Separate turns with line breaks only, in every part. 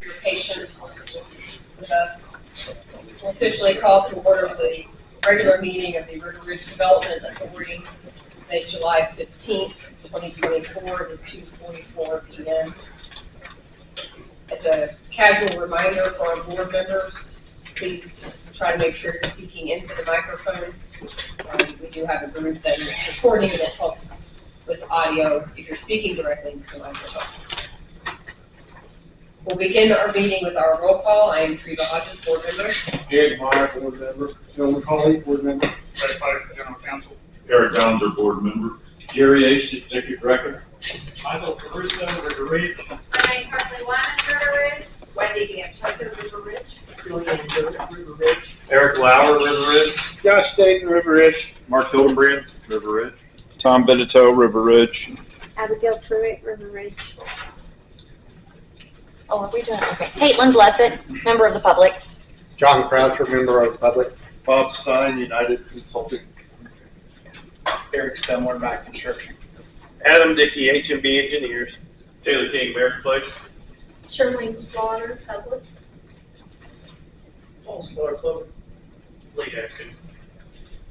Your patience with us. We'll officially call to order the regular meeting of the River Ridge Development Authority. Today's July 15th, 2024. It is 2:44 p.m. As a casual reminder for our board members, please try to make sure you're speaking into the microphone. We do have a group that is recording that helps with audio if you're speaking directly into the microphone. We'll begin our meeting with our roll call. I am Treva Hodges, board member.
Ed Meyer, board member. Joe McCauley, board member.
Brett Pike, general counsel.
Eric Downs, board member.
Jerry Ace, executive director.
Michael Caruso, River Ridge.
Renee Hartley Wyman, River Ridge.
Wendy D'Antuoco, River Ridge.
Julianne Hood, River Ridge.
Eric Lauer, River Ridge.
Josh Staten, River Ridge.
Mark Hildebrand, River Ridge.
Tom Benito, River Ridge.
Abigail Truitt, River Ridge.
Oh, are we doing? Okay. Caitlin Blessett, member of the public.
John Croucher, member of the public.
Bob Stein, United Consulting.
Eric Stelmore, back construction.
Adam Dickey, HMB Engineers. Taylor King, American Place.
Sherlene Slaughter, public.
Paul Slaughter, Public. Lee Askin.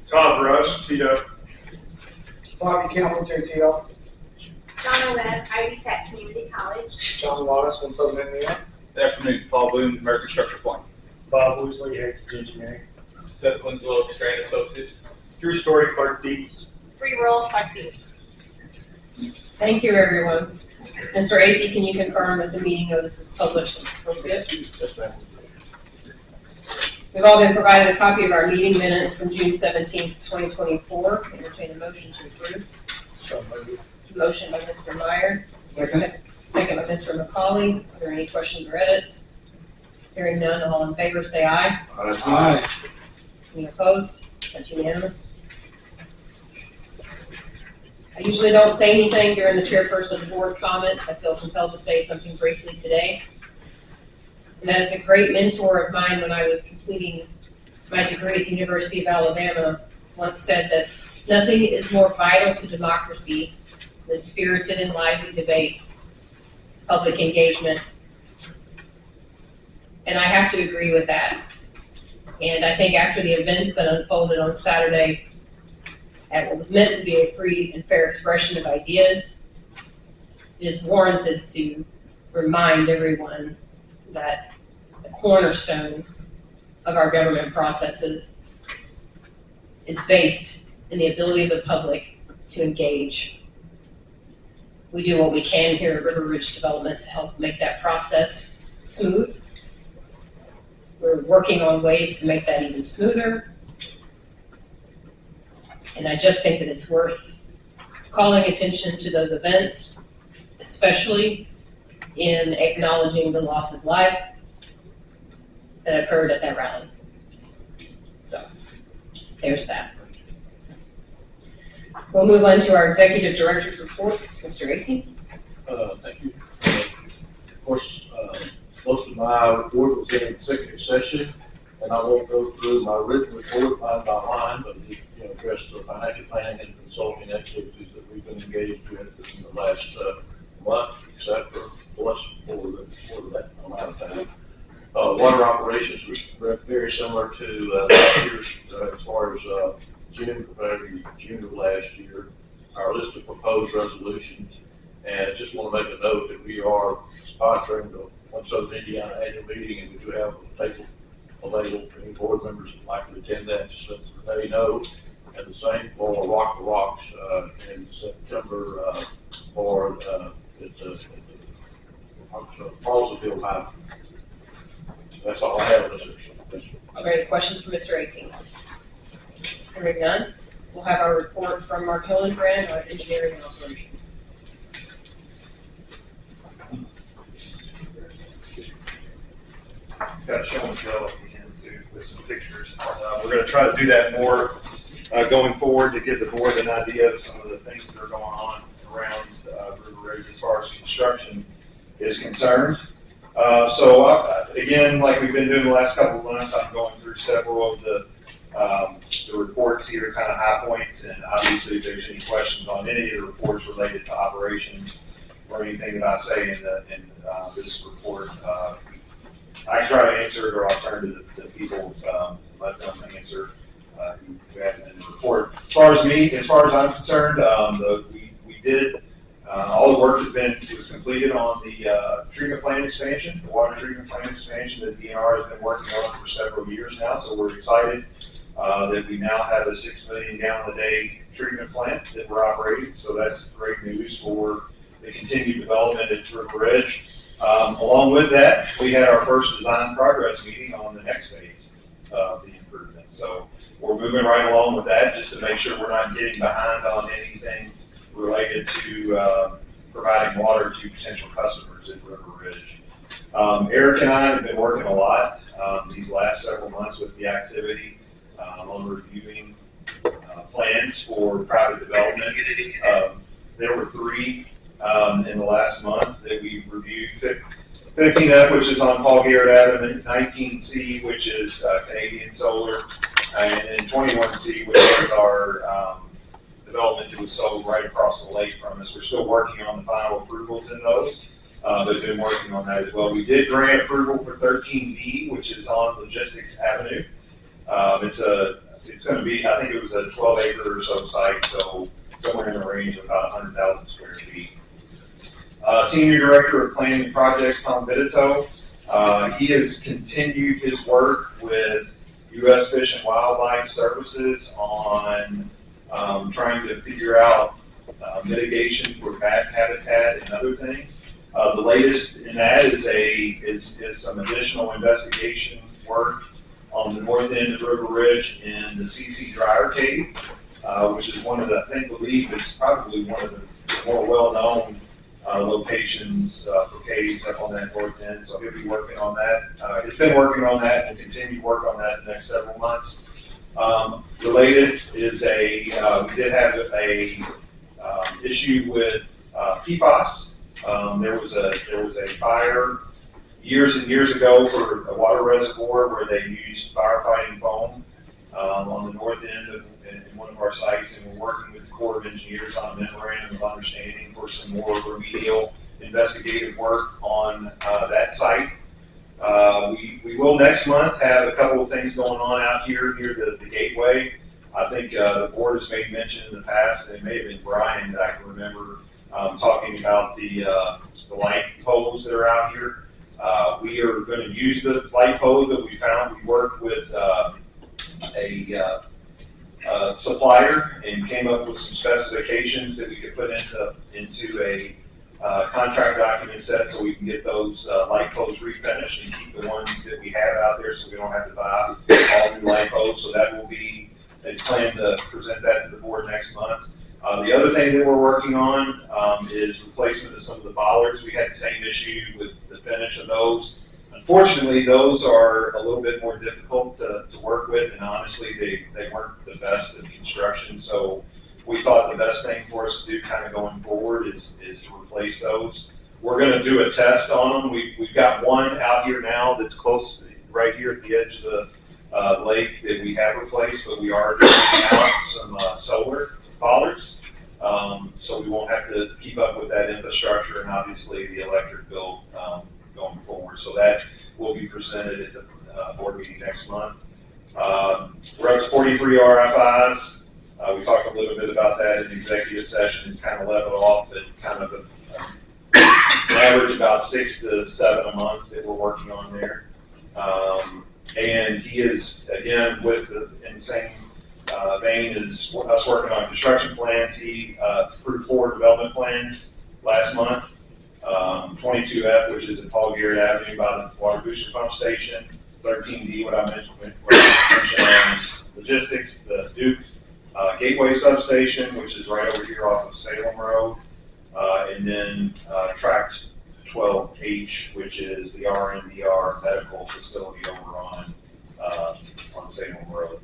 Todd Rush, Tito.
Bobby Campbell, JTL.
Donna Webb, Ivy Tech Community College.
John Wallace, Winslow, Indiana.
Good afternoon, Paul Boone, American Structure Point.
Bob Woosley, Heritage Engineering.
Seth Winslow, Strand Associates.
Drew Story, Clark Dietz.
Free roll, Clark Dietz.
Thank you, everyone. Mr. Acey, can you confirm that the meeting notice was published and appropriate?
Yes, ma'am.
We've all been provided a copy of our meeting minutes from June 17th, 2024. Entertain a motion to approve.
So moved.
Motion by Mr. Meyer.
Second.
Second by Mr. McCauley. Are there any questions or edits? Hearing none, all in favor say aye.
Aye.
Any opposed? That's unanimous. I usually don't say anything during the chairperson of the board comments. I feel compelled to say something briefly today. And that is the great mentor of mine when I was completing my degree at the University of Alabama once said that nothing is more vital to democracy than spirited and lively debate, public engagement. And I have to agree with that. And I think after the events that unfolded on Saturday at what was meant to be a free and fair expression of ideas, it is warranted to remind everyone that the cornerstone of our government processes is based in the ability of the public to engage. We do what we can here at River Ridge Development to help make that process smooth. We're working on ways to make that even smoother. And I just think that it's worth calling attention to those events, especially in acknowledging the loss of life that occurred at that rally. So there's that. We'll move on to our executive director's reports. Mr. Acey.
Thank you. Of course, most of my report was in executive session, and I won't go through my written report line by line, but address the financial planning and consulting activities that we've been engaged in the last month, except for less for that amount of time. Water operations was very similar to last year's as far as June of last year. Our list of proposed resolutions, and just want to make a note that we are sponsoring the One Southern Indiana annual meeting, and we do have a table available for any board members who would like to attend that, just let they know. And the same for Rock the Rocks in September for Paulsville High. That's all I have, Mr.
Are there any questions for Mr. Acey? Hearing none, we'll have our report from Mark Hildebrand on engineering and operations.
Got show and tell at the end too with some pictures. We're going to try to do that more going forward to give the board an idea of some of the things that are going on around River Ridge as far as construction is concerned. Again, like we've been doing the last couple of months, I'm going through several of the reports here, kind of high points, and obviously if there's any questions on any of the reports related to operations or anything that I say in this report, I can try to answer it, or I'll turn to the people, let them answer, who have it in the report. As far as I'm concerned, we did, all the work was completed on the treatment plant expansion, the water treatment plant expansion that DNR has been working on for several years now. So we're excited that we now have a 6 million gallon a day treatment plant that we're operating. So that's great news for the continued development at River Ridge. Along with that, we had our first design progress meeting on the next phase of the improvement. So we're moving right along with that just to make sure we're not getting behind on anything related to providing water to potential customers at River Ridge. Eric and I have been working a lot these last several months with the activity on reviewing plans for private development. There were 3 in the last month that we reviewed. 15F, which is on Paul Garrett Avenue, 19C, which is Canadian Solar, and then 21C, which is our development that was sold right across the lake from us. We're still working on the final approvals in those, but been working on that as well. We did grant approval for 13D, which is on Logistics Avenue. It's going to be, I think it was a 12-acre or so site, so somewhere in the range of about 100,000 square feet. Senior Director of Planning and Projects, Tom Bidito, he has continued his work with U.S. Fish and Wildlife Services on trying to figure out mitigation for bat habitat and other things. The latest in that is some additional investigation work on the north end of River Ridge in the CC Dryer Cave, which is one of the, I believe is probably one of the more well-known locations for caves up on that north end. So he'll be working on that. He's been working on that and will continue to work on that in the next several months. Related is we did have a issue with PFAS. There was a fire years and years ago for a water reservoir where they used firefighting foam on the north end of in one of our sites, and we're working with the Corps of Engineers on a memorandum of understanding for some more remedial investigative work on that site. We will next month have a couple of things going on out here near the gateway. I think the board has made mention in the past, and it may have been Brian that I can remember talking about the light poles that are out here. We are going to use the light poles that we found. We worked with a supplier and came up with some specifications that we could put into a contract document set so we can get those light poles refinished and keep the ones that we have out there so we don't have to buy all new light poles. So that will be, it's planned to present that to the board next month. The other thing that we're working on is replacement of some of the bollards. We had the same issue with the finish of those. Unfortunately, those are a little bit more difficult to work with, and honestly, they weren't the best in construction. So we thought the best thing for us to do kind of going forward is to replace those. We're going to do a test on them. We've got one out here now that's close, right here at the edge of the lake that we have replaced, but we are taking out some solar bollards. So we won't have to keep up with that infrastructure and obviously the electric bill going forward. So that will be presented at the board meeting next month. We're up to 43 RFIs. We talked a little bit about that in the executive session. It's kind of leveled off at kind of an average about 6 to 7 a month that we're working on there. And he is, again, in the same vein as us working on construction plans. He approved 4 development plans last month. 22F, which is at Paul Garrett Avenue by the water booster pump station. 13D, what I mentioned on logistics, the Duke Gateway substation, which is right over here off of Salem Road. And then tract 12H, which is the RNDR medical facility over on Salem Road.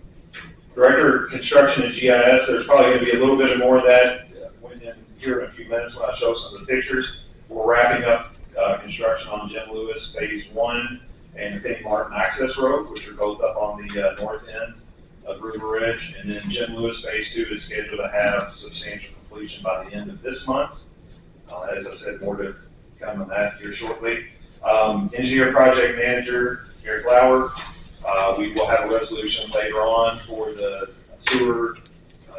Director of Construction and GIS, there's probably going to be a little bit more of that here in a few minutes when I show some of the pictures. We're wrapping up construction on Jim Lewis Phase 1 and the Penny Martin Access Road, which are both up on the north end of River Ridge. And then Jim Lewis Phase 2 is scheduled to have substantial completion by the end of this month. As I said, more to come on that here shortly. Engineer project manager, Eric Lauer. We will have a resolution later on for the sewer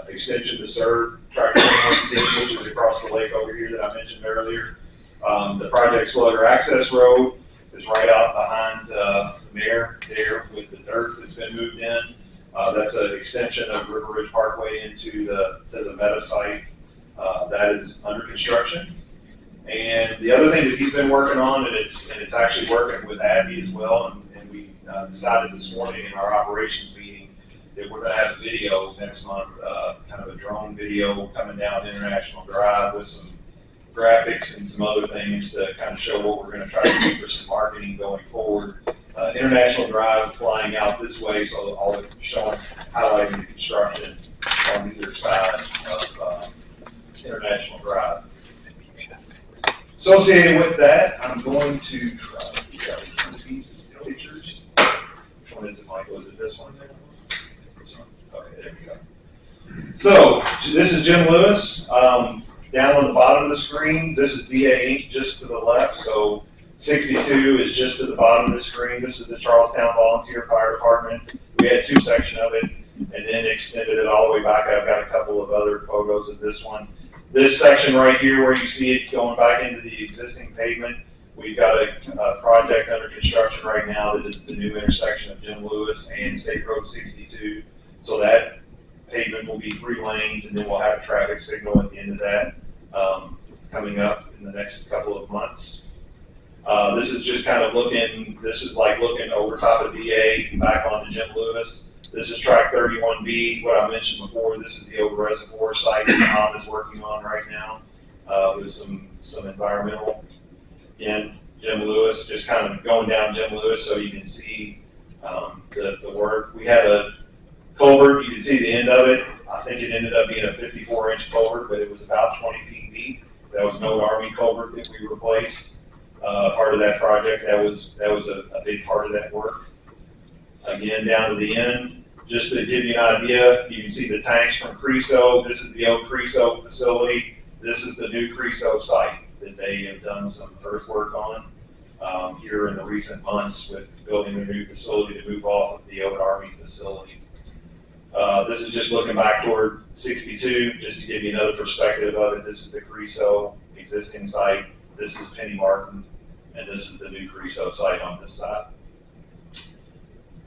extension to serve track 1.6, which is across the lake over here that I mentioned earlier. The project slugger access road is right out behind the mayor there with the dirt that's been moved in. That's an extension of River Ridge Parkway into the Meta site. That is under construction. And the other thing that he's been working on, and it's actually working with Abby as well, and we decided this morning in our operations meeting that we're going to have a video next month, kind of a drone video coming down International Drive with some graphics and some other things to kind of show what we're going to try to do for some marketing going forward. International Drive flying out this way, so all showing, highlighting the construction on either side of International Drive. Associated with that, I'm going to pictures. Which one is it, Michael? Is it this one? Okay, there we go. So this is Jim Lewis. Down on the bottom of the screen, this is DA Inc. just to the left. So 62 is just to the bottom of the screen. This is the Charlestown Volunteer Fire Department. We had two sections of it and then extended it all the way back. I've got a couple of other photos of this one. This section right here where you see it's going back into the existing pavement, we've got a project under construction right now that is the new intersection of Jim Lewis and State Road 62. So that pavement will be 3 lanes, and then we'll have a traffic signal at the end of that coming up in the next couple of months. This is just kind of looking, this is like looking over top of DA back onto Jim Lewis. This is track 31B, what I mentioned before. This is the old reservoir site that Tom is working on right now with some environmental. Again, Jim Lewis, just kind of going down Jim Lewis so you can see the work. We had a culvert, you can see the end of it. I think it ended up being a 54-inch culvert, but it was about 20 feet deep. That was no Army culvert that we replaced. Part of that project, that was a big part of that work. Again, down to the end, just to give you an idea, you can see the tanks from Creso. This is the old Creso facility. This is the new Creso site that they have done some earthwork on here in the recent months with building a new facility to move off of the old Army facility. This is just looking back toward 62, just to give you another perspective of it. This is the Creso existing site. This is Penny Martin, and this is the new Creso site on this side.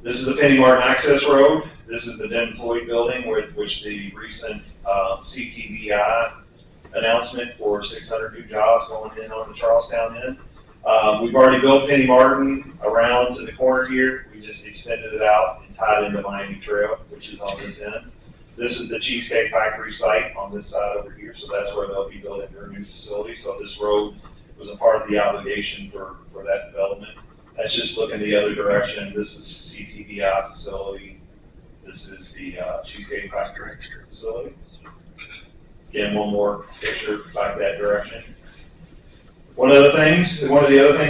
This is the Penny Martin access road. This is the Den Floyd building, which the recent CTVI announcement for 600 new jobs going in on the Charlestown end. We've already built Penny Martin around to the corner here. We just extended it out and tied into Miami Trail, which is on this end. This is the Cheesecake Factory site on this side over here, so that's where they'll be building their new facility. So this road was a part of the obligation for that development. That's just looking the other direction. This is the CTVI facility. This is the Cheesecake Factory facility. Again, one more picture back that direction. One of the other things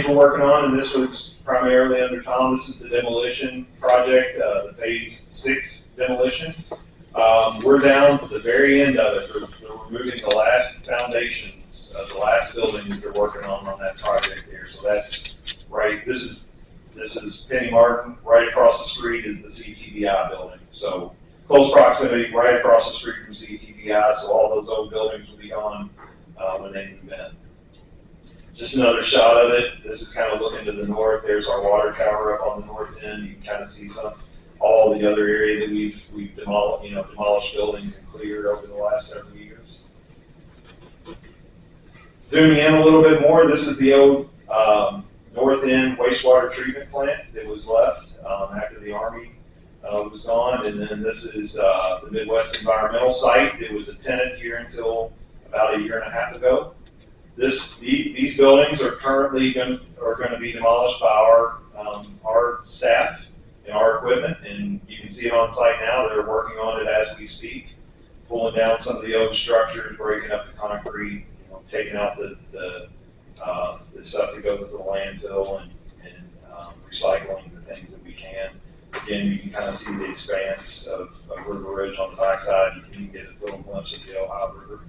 we're working on, and this was primarily under Tom, this is the demolition project, the phase 6 demolition. We're down to the very end of it. We're removing the last foundations of the last buildings they're working on that project there. So that's right. This is Penny Martin. Right across the street is the CTVI building. So close proximity, right across the street from CTVI. So all those old buildings will be gone when they move in. Just another shot of it. This is kind of looking to the north. There's our water tower up on the north end. You can kind of see all the other area that we've demolished buildings and cleared over the last several years. Zooming in a little bit more, this is the old north end wastewater treatment plant that was left after the Army was gone. And then this is the Midwest Environmental Site that was a tenant here until about 1.5 years ago. These buildings are currently going to be demolished by our staff and our equipment, and you can see it on site now. They're working on it as we speak, pulling down some of the old structures, breaking up the concrete, taking out the stuff that goes to the landfill, and recycling the things that we can. Again, you can kind of see the expanse of River Ridge on the backside. You can even get a little glimpse of the Ohio River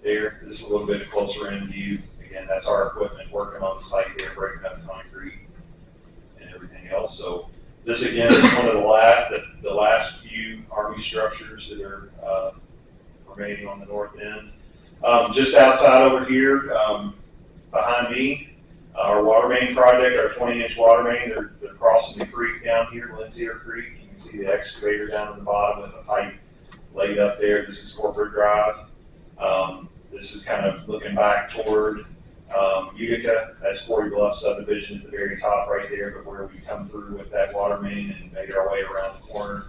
there. This is a little bit closer in view. Again, that's our equipment working on the site there, breaking up the concrete. else. So this again is one of the last few Army structures that are remaining on the north end. Just outside over here, behind me, our water main project, our 20-inch water main, they're crossing the creek down here, Lincier Creek. You can see the excavator down at the bottom with a pipe laid up there. This is Corporate Drive. This is kind of looking back toward Utica. That's Quarry Bluff subdivision at the very top right there, but where we come through with that water main and made our way around the corner.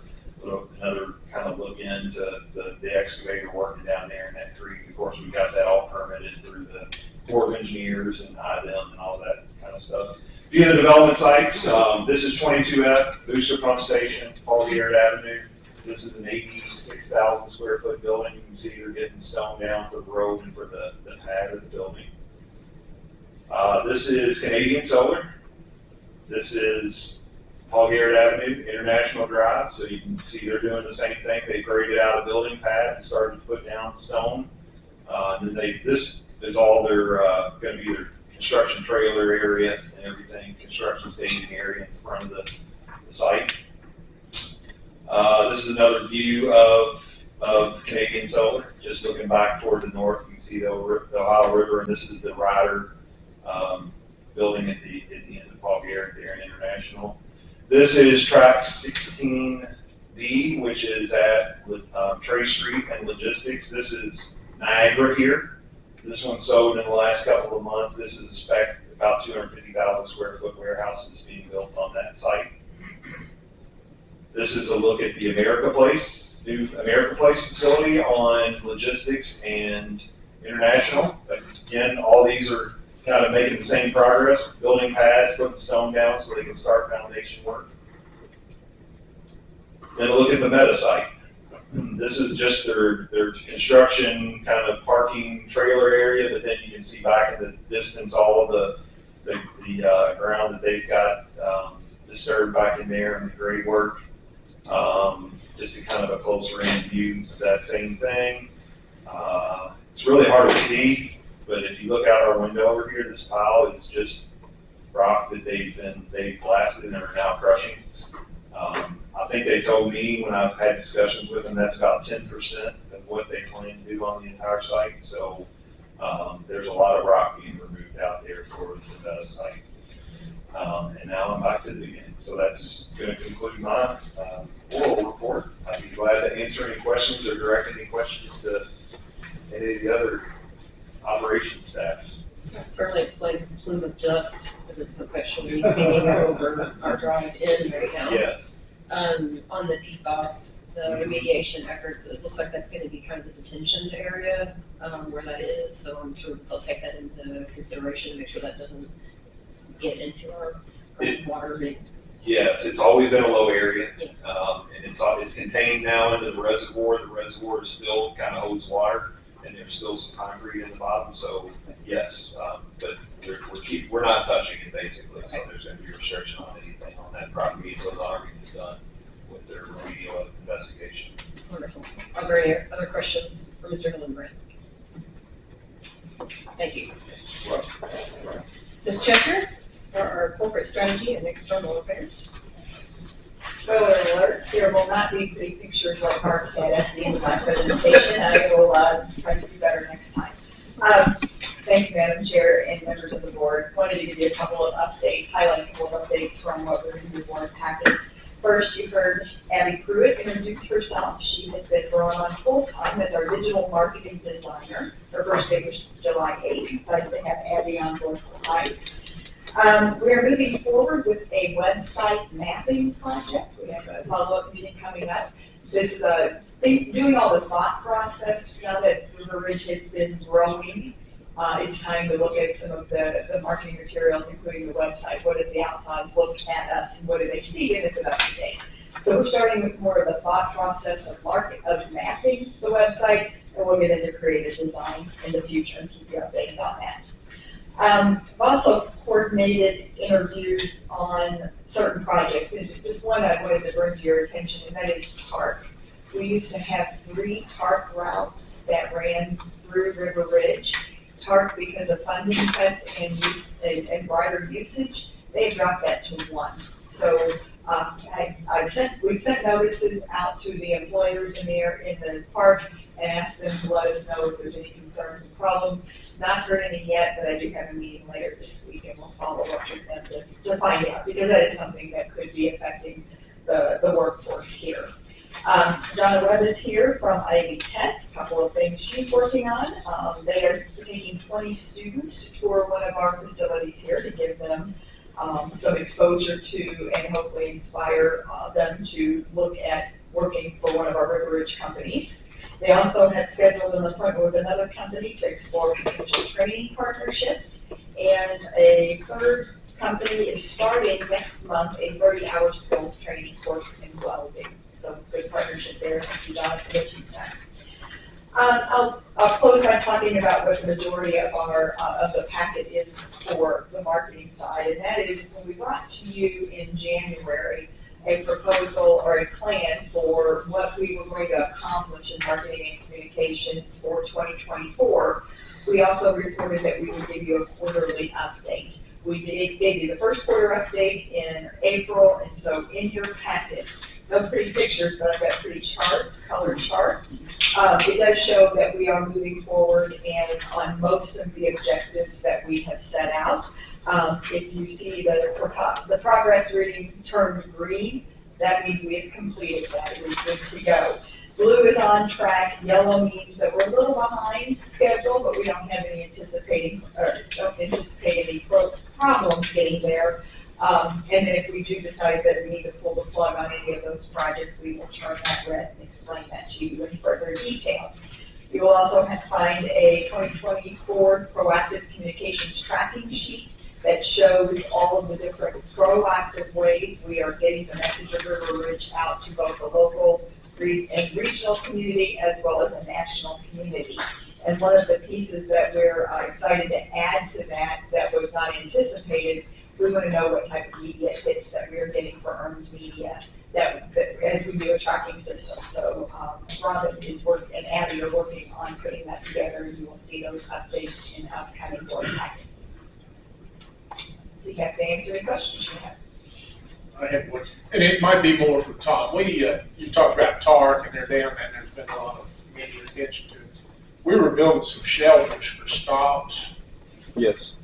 Another kind of look into the excavator working down there in that creek. Of course, we got that all permitted through the Corps of Engineers and IDEM and all that kind of stuff. A few of the development sites, this is 22F, Booster Pump Station, Paul Garrett Avenue. This is an 86,000 square foot building. You can see they're getting stone down for the road and for the pad of the building. This is Canadian Solar. This is Paul Garrett Avenue, International Drive. So you can see they're doing the same thing. They graded out a building pad and started to put down stone. This is all their going to be their construction trailer area and everything, construction staging area in front of the site. This is another view of Canadian Solar, just looking back toward the north. You can see the Ohio River, and this is the Ryder building at the end of Paul Garrett there in International. This is track 16D, which is at Trey Street and Logistics. This is Niagara here. This one sold in the last couple of months. This is a spec, about 250,000 square foot warehouse that's being built on that site. This is a look at the America Place, new America Place facility on Logistics and International. Again, all these are kind of making the same progress, building pads, putting stone down so they can start foundation work. Then a look at the Meta site. This is just their construction kind of parking trailer area, but then you can see back in the distance all of the ground that they've got disturbed back in there and the grade work. Just a kind of a closer in view of that same thing. It's really hard to see. But if you look out our window over here, this pile is just rock that they've blasted and are now crushing. I think they told me when I've had discussions with them, that's about 10% of what they plan to do on the entire site. So there's a lot of rock being removed out there for the site. And now I'm back to the beginning. So that's going to conclude my oral report. I'd be glad to answer any questions or direct any questions to any of the other operations staff.
That certainly explains the plume of dust that is perpetually hanging over our drive in right now.
Yes.
On the PFAS, the remediation efforts, it looks like that's going to be kind of the detention area where that is. So I'm sure they'll take that into consideration to make sure that doesn't get into our water.
Yes, it's always been a low area,
Yeah.
and it's contained now into the reservoir. The reservoir is still kind of holds water, and there's still some concrete in the bottom. So yes, but we're not touching it basically. So there's going to be a restriction on anything on that property until the Army is done with their remedial investigation.
Wonderful. Are there any other questions for Mr. Hillenbrand? Thank you. Ms. Chester, for our corporate strategy and external affairs.
Spoiler alert, there will not be pretty pictures like Mark had at the end of my presentation. I will try to do better next time. Thank you, Madam Chair and members of the board. Wanted to give you a couple of updates, highlight a couple of updates from what was in your board packets. First, you heard Abby Pruitt introduce herself. She has been brought on full-time as our digital marketing designer. Her first day was July 8th. Excited to have Abby on board full-time. We are moving forward with a website mapping project. We have a follow-up meeting coming up. This is doing all the thought process. Now that River Ridge has been growing, it's time to look at some of the marketing materials, including the website. What does the outside look at us, and what do they see, and it's up to date. So we're starting with more of the thought process of mapping the website, and we'll get into creative design in the future and keep you updated on that. I've also coordinated interviews on certain projects. And just one I wanted to bring to your attention, and that is TARC. We used to have 3 TARC routes that ran through River Ridge. TARC, because of funding cuts and use and brighter usage, they dropped that to 1. So we've sent notices out to the employers in the park and asked them to let us know if there's any concerns and problems. Not heard any yet, but I do have a meeting later this week and we'll follow up with them to find out, because that is something that could be affecting the workforce here. Donna Webb is here from Ivy Tech, a couple of things she's working on. They are taking 20 students to tour one of our facilities here to give them some exposure to and hopefully inspire them to look at working for one of our River Ridge companies. They also have scheduled an appointment with another company to explore potential training partnerships. And a third company is starting next month a 30-hour skills training course in welding. So good partnership there. Thank you, John, for what you've done. I'll close by talking about what the majority of of the packet is for the marketing side, and that is when we brought to you in January a proposal or a plan for what we were going to accomplish in marketing and communications for 2024. We also reported that we would give you a quarterly update. We gave you the first quarter update in April, and so in your packet, no pretty pictures, but I've got pretty charts, colored charts. It does show that we are moving forward and on most of the objectives that we have set out. If you see the progress reading turned green, that means we have completed that. It is good to go. Blue is on track. Yellow means that we're a little behind schedule, but we don't have any anticipate any problems getting there. And then if we do decide that we need to pull the plug on any of those projects, we will turn that red and explain that to you in further detail. You will also find a 2024 proactive communications tracking sheet that shows all of the different proactive ways we are getting the message of River Ridge out to both the local and regional community as well as a national community. And one of the pieces that we're excited to add to that was not anticipated, we want to know what type of media hits that we are getting for earned media that as we do a tracking system. So Robin and Abby are working on putting that together, and you will see those updates in upcoming board packets. We have to answer any questions you have.
I have one, and it might be more for Tom. You talked about TARC and they're down, and there's been a lot of media attention to it. We were building some shelters for stops.
Yes.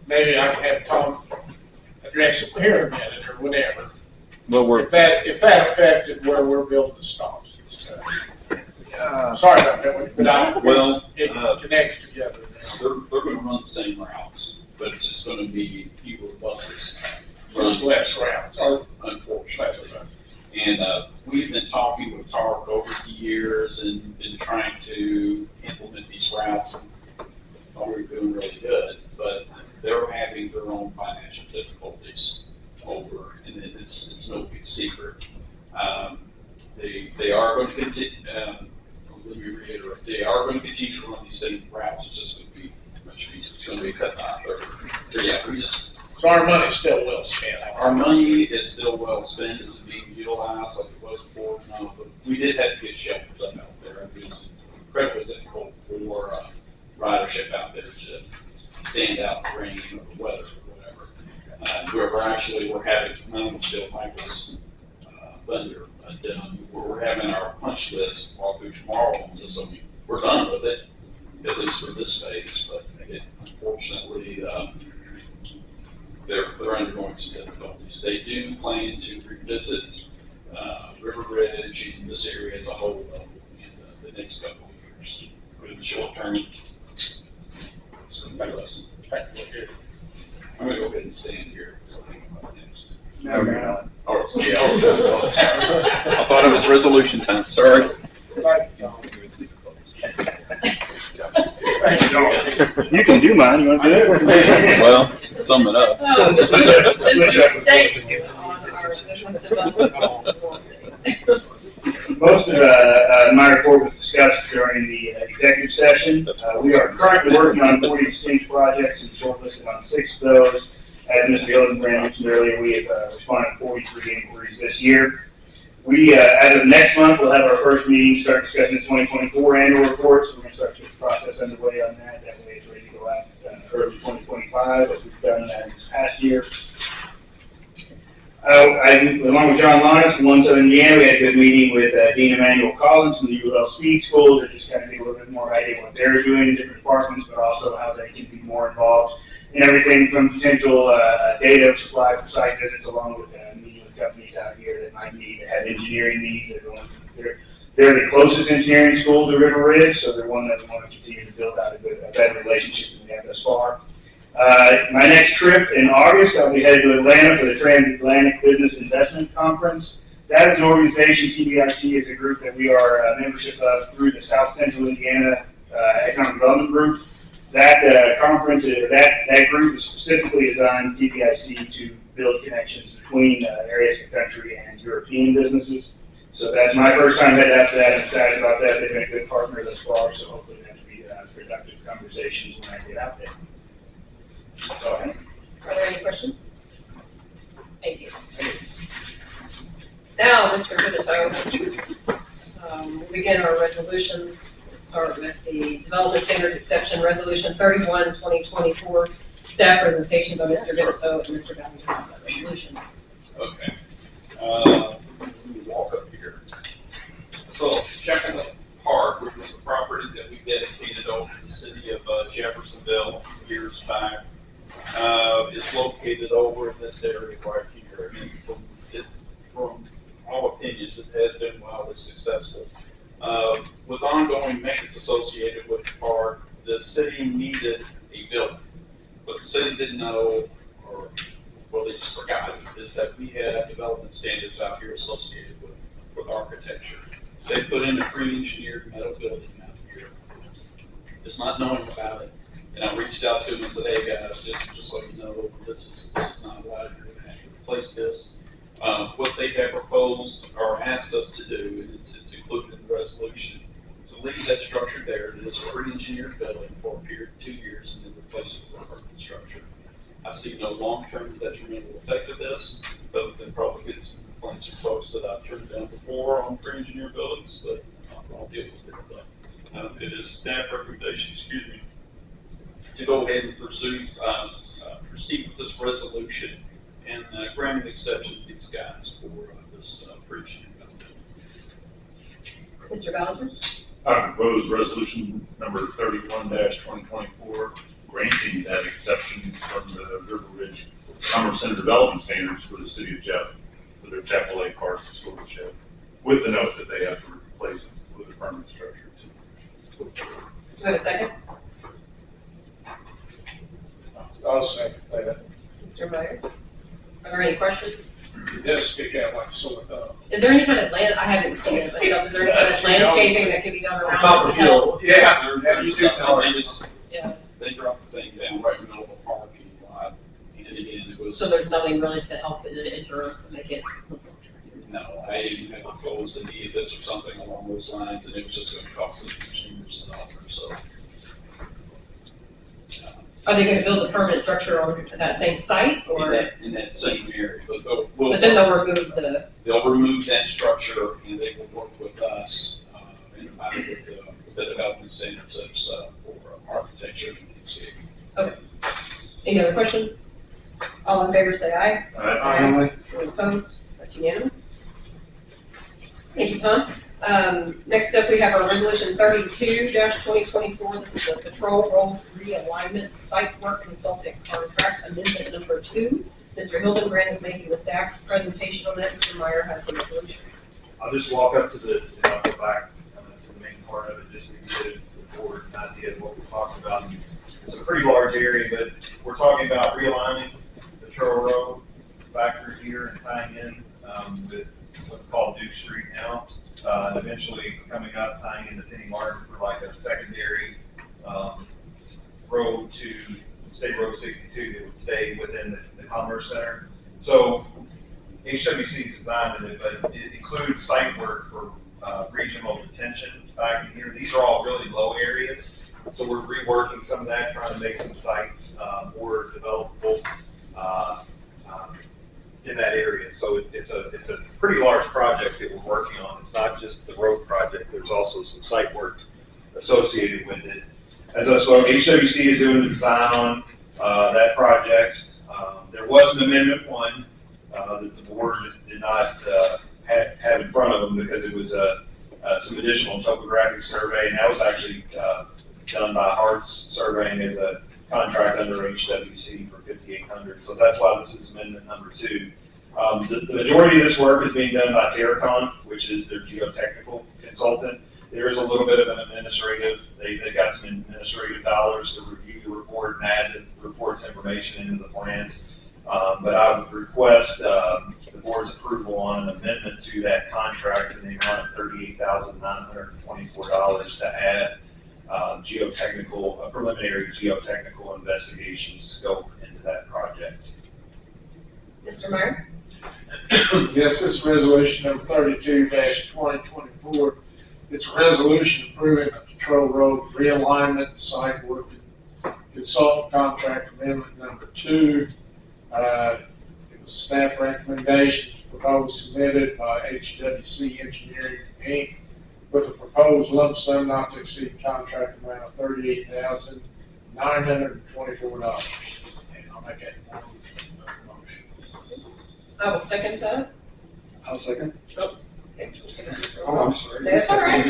Maybe I can have Tom address it here in a minute or whatever.
Well,
If that affected where we're building the stops and stuff. Sorry about that, but it connects together.
They're going to run the same routes, but it's just going to be fewer buses.
There's less routes.
Unfortunately. And we've been talking with TARC over the years and been trying to implement these routes. We're doing really good, but they're having their own financial difficulties over, and it's no big secret. They are going to continue, let me reiterate, they are going to continue to run these same routes. It's just going to be much easier. It's going to be cut down. So yeah,
So our money's still well spent.
Our money is still well spent. It's being utilized like it was before. No, but we did have to get shelters up out there. It was incredibly difficult for ridership out there to stand out in the rain or the weather or whatever. We're having none still Michael's Thunder. We're having our punch list walk through tomorrow. So we're done with it, at least for this phase. But unfortunately, they're undergoing some difficulties. They do plan to revisit River Ridge in this area as a whole in the next couple of years. But in the short term, it's going to be a lesson. I'm going to go ahead and stand here. So I think about it next.
No, you're not.
I thought it was resolution time. Sorry.
You can do mine. You want to do it?
Well, sum it up.
This is state on our
Most of my report was discussed during the executive session. We are currently working on 40 distinct projects and shortlisted on 6 of those. As Mr. Hildenbrand mentioned earlier, we have responded to 43 inquiries this year. We, as of next month, we'll have our first meeting, start discussing the 2024 annual report. So we're going to start to get the process underway on that. That way it's ready to go out early 2025, as we've done this past year. Along with John Linus from One Southern Indiana, we had a good meeting with Dean Emmanuel Collins from the UL Speed School to just kind of get a little bit more idea what they're doing in different departments, but also how they can be more involved in everything from potential data supply for site visits, along with meeting with companies out here that might need to have engineering needs. They're the closest engineering school to River Ridge, so they're one that we want to continue to build out a better relationship than we have thus far. My next trip in August, I'll be headed to Atlanta for the Transatlantic Business Investment Conference. That is an organization, TBIC is a group that we are a membership of through the South Central Indiana Economic Development Group. That conference, that group is specifically designed, TBIC, to build connections between areas of the country and European businesses. So that's my first time headed out to that. I'm excited about that. They've been a good partner thus far, so hopefully that will be productive conversations when I get out there.
Are there any questions? Thank you. Now, Mr. Vitito, we'll begin our resolutions. We'll start with the Development Standards Exception Resolution 31, 2024. Staff presentation by Mr. Vitito and Mr. Ballinger on that resolution.
Okay. Let me walk up here. So, Chapel Park, which was a property that we dedicated over to the city of Jeffersonville years back, is located over in this area right here. And from all opinions, it has been wildly successful. With ongoing maintenance associated with the park, the city needed a building. What the city didn't know, or well, they just forgot, is that we had development standards out here associated with architecture. They put in a pre-engineered metal building out here, just not knowing about it. And I reached out to them and said, hey guys, just so you know, this is not allowed. You're going to have to replace this. What they have proposed or asked us to do, and it's included in the resolution, to leave that structure there. It is a pre-engineered building for a period of 2 years and then replace it with a permanent structure. I see no long-term detrimental effect of this, other than probably get some complaints from folks that I've turned down before on pre-engineered buildings, but I'll deal with it. But it is staff recommendation, to go ahead and proceed with this resolution and grant an exception to these guys for this pre-engineered building.
Mr. Ballinger?
I propose resolution number 31-2024, granting that exception from the River Ridge Commerce Center development standards for the city of Jeff, for their Chapel Lake Park School of Jeff, with the note that they have to replace it with a permanent structure.
Do we have a second?
I'll second that.
Mr. Meyer? Are there any questions?
It does stick out like a sore thumb.
Is there any kind of I haven't seen it myself, is there any kind of landscaping that can be done around it to help?
They dropped the thing down right in the middle of the parking lot, and again, it was.
So there's nothing really to help in the interim to make it look more attractive?
No, I didn't have proposed to need this or something along those lines, and it was just gonna cost the consumers an offer, so.
Are they gonna build a permanent structure on that same site, or?
In that same area, but
But then they'll remove the,
they'll remove that structure, and they will work with us, and with the development standards that's, for architecture and landscape.
okay. Any other questions? All in favor say aye.
Aye.
Any opposed? That's unanimous. Thank you, Tom. Next up, we have our resolution 32-2024. This is the patrol role realignment site work consultant contract amendment number 2. Mr. Hildenbrand is making the staff presentation on that. Mr. Meyer has the resolution.
I'll just walk up to the, go back to the main part of it, just to give the board an idea of what we're talking about. It's a pretty large area, but we're talking about realigning the Trail Road back through here and tying in with what's called Duke Street now. And eventually coming up, tying into Penny Martin for like a secondary road to State Road 62 that would stay within the Commerce Center. So HWC designed it, but it includes site work for regional detention back in here. These are all really low areas. So we're reworking some of that, trying to make some sites more developable in that area. So it's a pretty large project that we're working on. It's not just the road project. There's also some site work associated with it. As I spoke, HWC is doing the design on that project. There was an amendment 1 that the board did not have in front of them because it was some additional topographic survey, and that was actually done by Hart's Surveying as a contract under HWC for $5,800. So that's why this is amendment number 2. The majority of this work is being done by Terracon, which is their geotechnical consultant. There is a little bit of an administrative, they got some administrative dollars to review the report and add the report's information into the plan. But I would request the board's approval on an amendment to that contract in the amount of $38,924 to add preliminary geotechnical investigation scope into that project.
Mr. Meyer?
Yes, this is resolution number 32-2024. It's a resolution approving a patrol road realignment site work consultant contract amendment number 2. It was staff recommendations proposed submitted by HWC Engineering Inc. with a proposed lump sum not to exceed contract amount of $38,924. And I'll make that motion.
I will second that.
I'll second.
Oh,
I'm sorry.
That's all right.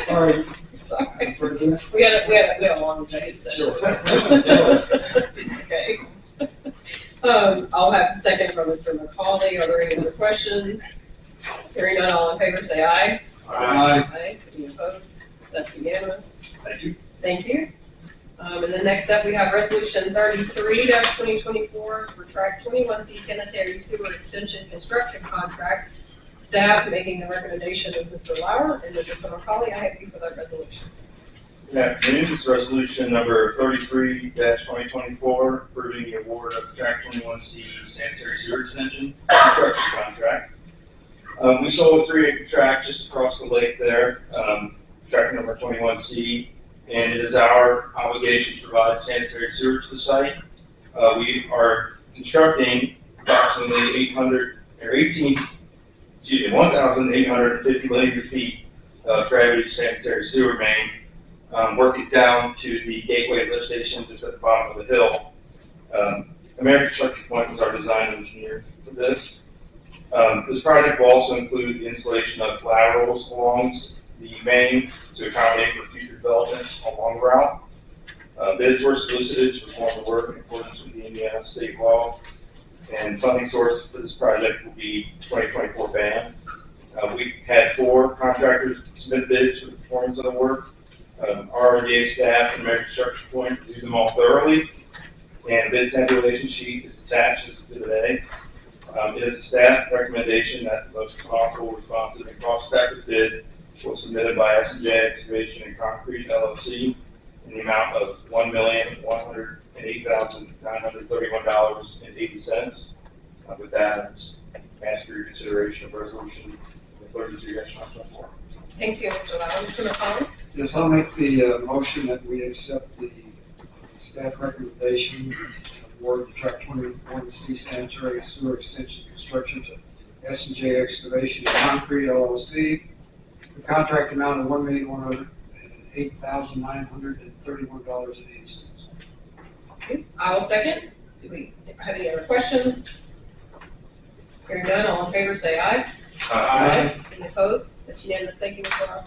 Sorry.
Sorry.
President.
We had a long day, so. Okay. I'll have a second from Mr. McCauley. Are there any other questions? Hearing none, all in favor say aye. Aye. Any opposed? That's unanimous.
Thank you.
Thank you. And then next up, we have resolution 33-2024 for track 21C sanitary sewer extension construction contract. Staff making the recommendation of Mr. Lauer and Mr. McCauley. I have you for that resolution.
Good afternoon. This is resolution number 33-2024, approving the award of track 21C sanitary sewer extension construction contract. We sold a 3-acre tract just across the lake there, tract number 21C, and it is our obligation to provide sanitary sewer to the site. We are constructing approximately 1,850 linear feet of gravity sanitary sewer main, working down to the gateway lift station just at the bottom of the hill. American Construction Point was our design engineer for this. This project will also include the installation of laterals along the main to accommodate for future developments along the route. Bids were solicited to perform the work in accordance with the Indiana state law, and funding source for this project will be 2024 BAN. We had 4 contractors submit bids for the performance of the work. RDA staff and American Construction Point reviewed them all thoroughly, and bid tabulation sheet is attached as Exhibit A. It is a staff recommendation that the most responsible, responsive, and cost-effective bid was submitted by S&J Excavation and Concrete LLC in the amount of $1,108,931.80. With that, I just ask for your consideration of resolution 33-2024.
Thank you, Mr. Lauer. Mr. McCollum?
Yes, I'll make the motion that we accept the staff recommendation award the track 21C sanitary sewer extension construction to S&J Excavation and Concrete LLC. The contract amount of $1,108,931.80.
I will second. Do we have any other questions? Hearing none, all in favor say aye.
Aye.
Any opposed? That's unanimous. Thank you, Mr. Lauer.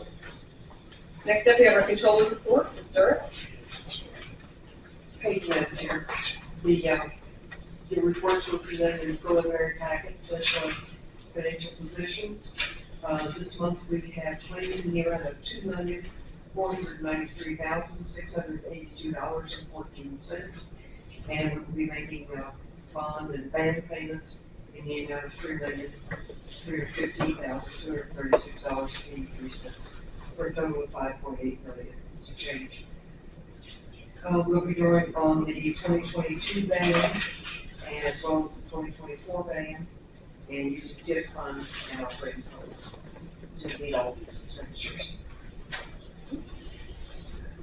Next up, we have our controller's report. Ms. Durrett.
Hey, Madam Chair. The reports were presented in preliminary packet with financial positions. This month we have claims in the amount of $2,493,682.14, and we'll be making bond and band payments in the amount of $3,315,236.83 for a total of $5.8 million. It's a change. We'll be drawing on the 2022 ban as well as the 2024 ban and using TIF funds and operating funds to meet all these expenditures.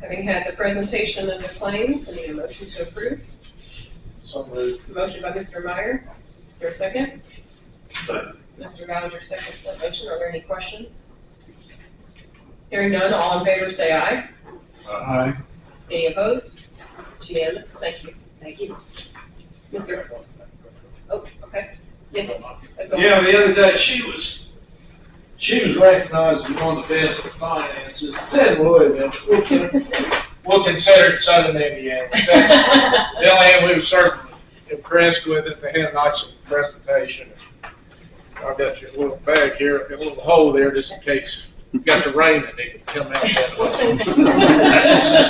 Having had the presentation of the claims, I need a motion to approve.
So moved.
Motion by Mr. Meyer. Is there a second?
Second.
Mr. Gallagher seconds that motion. Are there any questions? Hearing none, all in favor say aye.
Aye.
Any opposed? It's unanimous. Thank you. Thank you. Mr. Oh, okay. Yes.
Yeah, the other day, she was recognized as one of the best at finances. It said Louisville. We'll consider it Southern Indiana. That's the only thing we were certainly impressed with it. They had a nice presentation. I've got your little bag here, a little hole there just in case you got the rain and it can come out that way.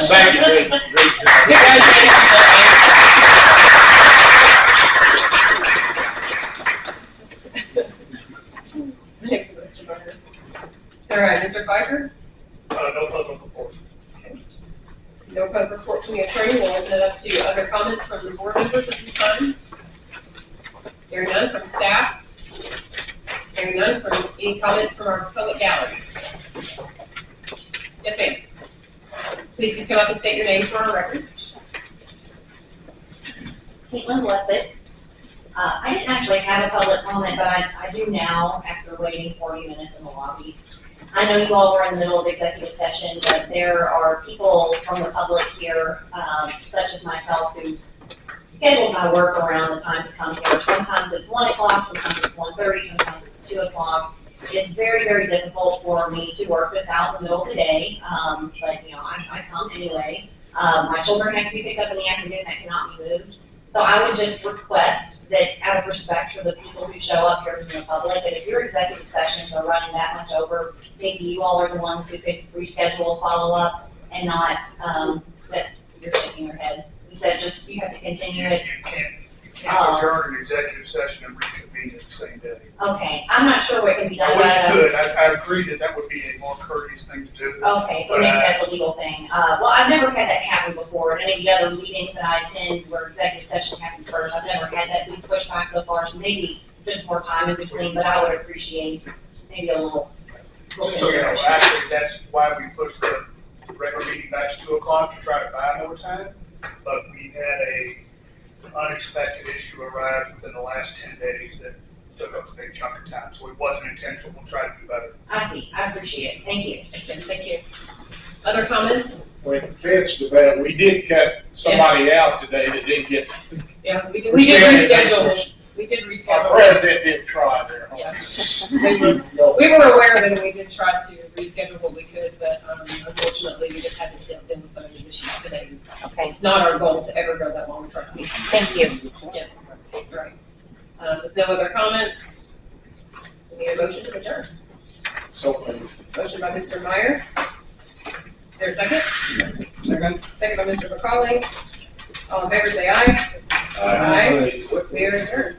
Thank you, great
Thank you, Mr. Barker. All right, Mr. Pfeiffer?
No public report.
No public report from the attorney. We'll open it up to other comments from the board members at this time. Hearing none from staff. Hearing none from any comments from our public gallery. Yes, ma'am. Please just come up and state your name for our record.
Caitlin Blessett. I didn't actually have a public comment, but I do now after waiting 40 minutes in the lobby. I know you all were in the middle of executive session, but there are people from the public here, such as myself, who scheduled my work around the time to come here. Sometimes it's 1 o'clock, sometimes it's 1:30, sometimes it's 2 o'clock. It's very, very difficult for me to work this out in the middle of the day, but you know, I come anyway. My children have to be picked up in the afternoon, that cannot be moved. So I would just request that out of respect for the people who show up here from the public, that if your executive sessions are running that much over, maybe you all are the ones who could reschedule, follow up, and not, that you're shaking your head. Is that just, you have to continue it?
You can't adjourn an executive session and reconvene it the same day.
Okay, I'm not sure what can be done
I wish
about
you
it.
could. I agree that would be a more courteous thing to do.
Okay, so maybe that's a legal thing. Well, I've never had that happen before. In any of the other meetings that I attend where executive session happens first, I've never had that be pushed back so far, so maybe just more time in between, but I would appreciate maybe a little
So,
consideration.
actually, that's why we pushed the regular meeting back to 2 o'clock to try to buy more time. But we had a unexpected issue arise within the last 10 days that took up a big chunk of time. So it wasn't intentional. We'll try to do better.
I see, I appreciate it, thank you.
Thank you. Other comments?
When it fits to that, we did cut somebody out today that didn't get.
Yeah, we did reschedule. We did
Our
reschedule.
president did try there.
Yeah. We were aware of it and we did try to reschedule what we could, but unfortunately, we just had to deal with some of these issues today.
Okay,
It's not our goal to ever go that long, trust me.
thank you.
Yes, that's right. With no other comments, we need a motion to adjourn.
So moved.
Motion by Mr. Meyer. Is there a second? Second. Second by Mr. McCauley. All in favor, say aye. Aye. We are adjourned.